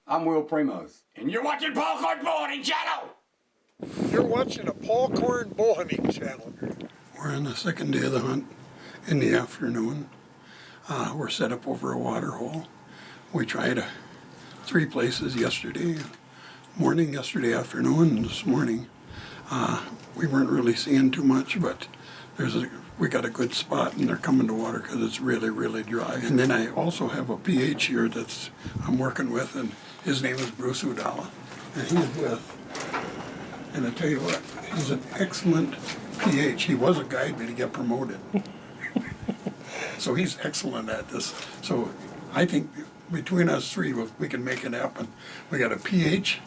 I'm Will Primos, and you're watching Paul Korn Bow Hunting Channel! You're watching a Paul Korn Bow Hunting Channel. We're on the second day of the hunt in the afternoon. We're set up over a water hole. We tried 3 places yesterday morning, yesterday afternoon, and this morning. We weren't really seeing too much, but we got a good spot, and they're coming to water because it's really, really dry. And then I also have a PH here that's I'm working with, and his name is Bruce Udala, and he's with. And I tell you what, he's an excellent PH. He was a guide, but he got promoted. So he's excellent at this. So I think between us three, we can make it happen. We got a PH,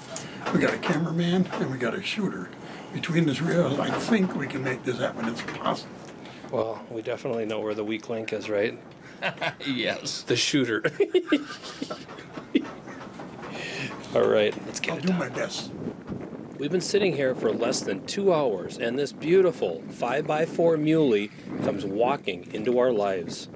we got a cameraman, and we got a shooter. Between the three of us, I think we can make this happen. It's possible. Well, we definitely know where the weak link is, right? Yes. The shooter. All right, let's get I'll it do done. my best. We've been sitting here for less than 2 hours, and this beautiful 5x4 muley comes walking into our lives.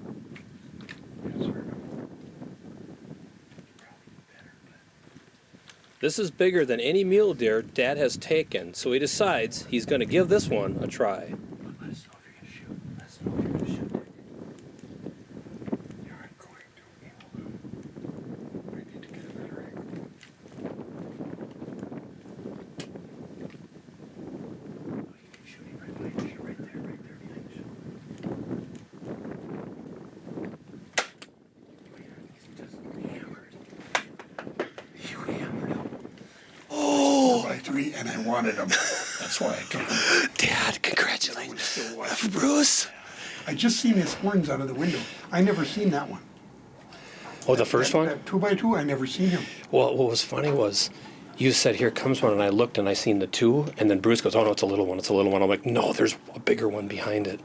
This is bigger than any mule deer Dad has taken, so he decides he's going to give this one a try. Let us know if you're going to shoot. Let us know if you're going to shoot. You aren't going to be able to. I need to get a better angle. Oh, you can shoot him right behind you. Right there behind you. He's just hammered. You hammered him. Oh! 4x3, and I wanted him. That's why I took him. Dad, congratulations. Still watching. Bruce. I just seen his horns out of the window. I never seen that one. Oh, the first one? That 2x2, I never seen him. Well, what was funny was you said, here comes one, and I looked and I seen the 2, and then Bruce goes, oh, no, it's a little one, it's a little one. I'm like, no, there's a bigger one behind it.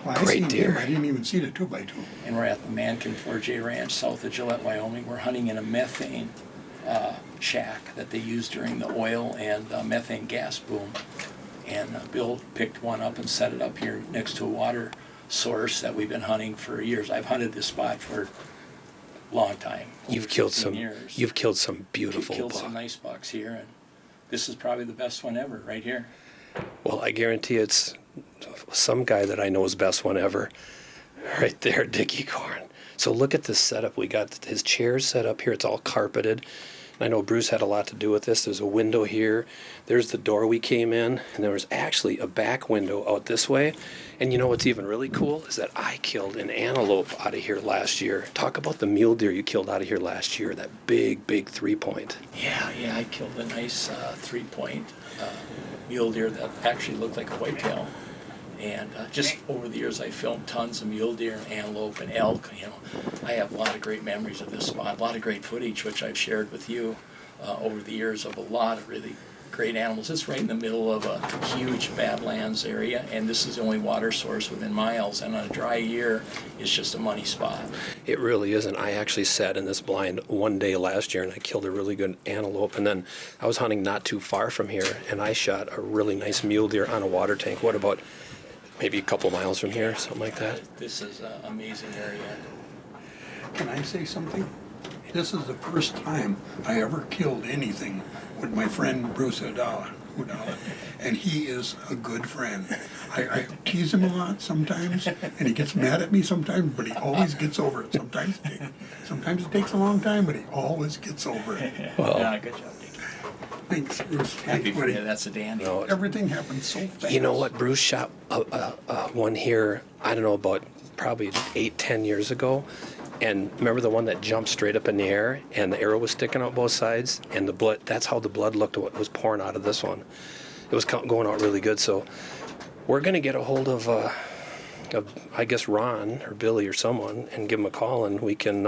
Well, I Great seen deer. him. I didn't even see the 2x2. And we're at the Mankin 4J Ranch south of Gillette, Wyoming. We're hunting in a methane shack that they used during the oil and methane gas boom. And Bill picked one up and set it up here next to a water source that we've been hunting for years. I've hunted this spot for a long time. You've over killed 15 some. years. You've killed some beautiful Killed bucks. some nice bucks here, and this is probably the best one ever, right here. Well, I guarantee it's some guy that I know is best one ever. Right there, Dickie Korn. So look at this setup. We got his chairs set up here. It's all carpeted. I know Bruce had a lot to do with this. There's a window here. There's the door we came in, and there was actually a back window out this way. And you know what's even really cool is that I killed an antelope out of here last year. Talk about the mule deer you killed out of here last year, that big, big 3-point. Yeah, I killed a nice 3-point mule deer that actually looked like a whitetail. And just over the years, I filmed tons of mule deer, antelope, and elk. You know, I have a lot of great memories of this spot, a lot of great footage, which I've shared with you over the years of a lot of really great animals. It's right in the middle of a huge badlands area, and this is the only water source within miles. And on a dry year, it's just a money spot. It really isn't. I actually sat in this blind one day last year, and I killed a really good antelope. And then I was hunting not too far from here, and I shot a really nice mule deer on a water tank. What about maybe a couple miles from here, something like that? This is an amazing area. Can I say something? This is the first time I ever killed anything with my friend Bruce Udala, and he is a good friend. I tease him a lot sometimes, and he gets mad at me sometimes, but he always gets over it. Sometimes it takes a long time, but he always gets over it. Well, Yeah, good job, Dickie. Thanks, Bruce. Happy for Buddy. you. That's a dandy. no, Everything happens so fast. you know what? Bruce shot one here, I don't know, about probably 8-10 years ago. And remember the one that jumped straight up in the air and the arrow was sticking out both sides? And the blood, that's how the blood looked, what was pouring out of this one. It was going out really good. So we're going to get a hold of, I guess, Ron or Billy or someone and give him a call, and we can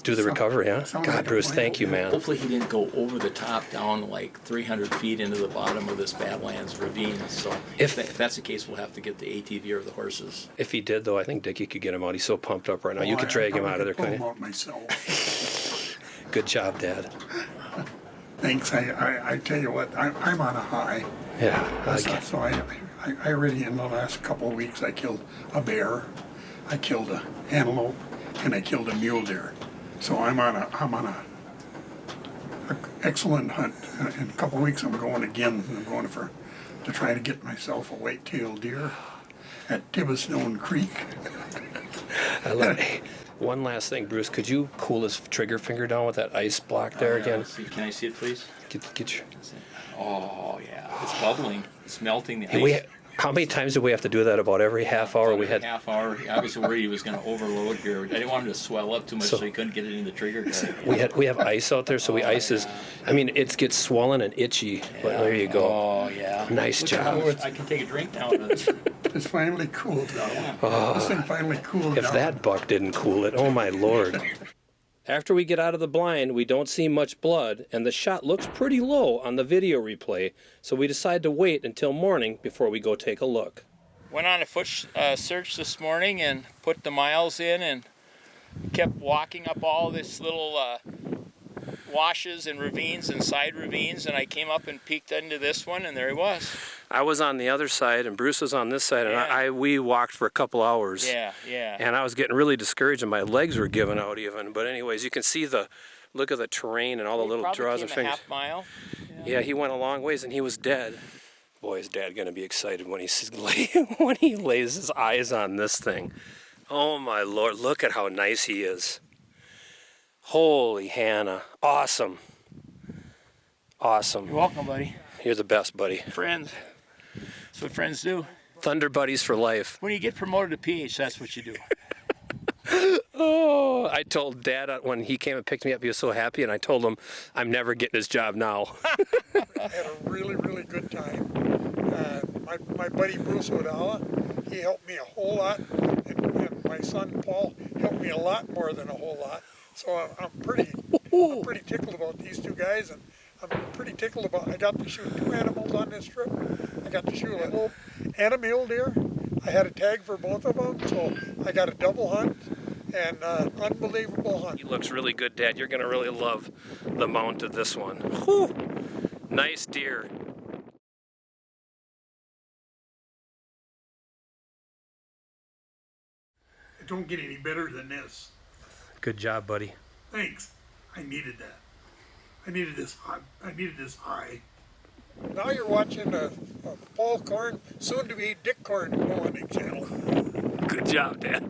do the recovery, huh? sounds God, like a Bruce, plan. thank you, man. Hopefully he didn't go over the top down like 300 feet into the bottom of this Badlands ravine. So if that's the case, we'll have to get the ATV or the horses. If he did, though, I think Dickie could get him out. He's so pumped up right now. You could I drag him probably out of there, could pull couldn't him you? out myself. Good job, Dad. Thanks. I tell you what, I'm on a high. Yeah. So I already, in the last couple of weeks, I killed a bear, I killed an antelope, and I killed a mule deer. So I'm on a excellent hunt. In a couple of weeks I'm going again. I'm going to try to get myself a white-tailed deer at Tibbasnone Creek. I love it. One last thing, Bruce. Could you cool his trigger finger down with that ice block there again? Can I see it, please? Get your... Oh, yeah. It's bubbling. It's melting the ice. How many times did we have to do that? About every half hour we had. Half hour. I was worried he was going to overload here. I didn't want him to swell up too much so he couldn't get it in the trigger guard. We have ice out there, so we ice his. I mean, it gets swollen and itchy. But there you go. Oh yeah. Nice job. I can take a drink now. It's finally cooled down. This thing finally cooled down. If that buck didn't cool it, oh my lord. After we get out of the blind, we don't see much blood, and the shot looks pretty low on the video replay, so we decide to wait until morning before we go take a look. Went on a foot search this morning and put the miles in and kept walking up all this little washes and ravines and side ravines, and I came up and peeked into this one, and there he was. I was on the other side, and Bruce was on this side, and we walked for a couple hours. Yeah. And I was getting really discouraged, and my legs were giving out even. But anyways, you can see look at the terrain and all the little draws and fingers. Half mile. Yeah, he went a long ways, and he was dead. Boy, is Dad gonna be excited when when he lays his eyes on this thing. Oh my Lord, look at how nice he is. Holy Hannah, awesome. Awesome. You're welcome, buddy. You're the best, buddy. Friends. That's what friends do. Thunder buddies for life. When you get promoted to PH, that's what you do. Oh, I told Dad when he came and picked me up, he was so happy, and I told him I'm never getting his job now. I had a really, really good time. My buddy Bruce O'Dalla, he helped me a whole lot, and my son Paul helped me a lot more than a whole lot. So I'm pretty tickled about these two guys, and I'm pretty tickled about. I got to shoot 2 animals on this trip. I got to shoot a antelope and a mule deer. I had a tag for both of them, so I got a double hunt and unbelievable hunt. He looks really good, Dad. You're gonna really love the mount of this one. Whew. Nice deer. It don't get any better than this. Good job, buddy. Thanks. I needed that. I needed this high. Now you're watching a Paul Korn, soon to be Dick Korn, bow hunting channel. Good job, Dad.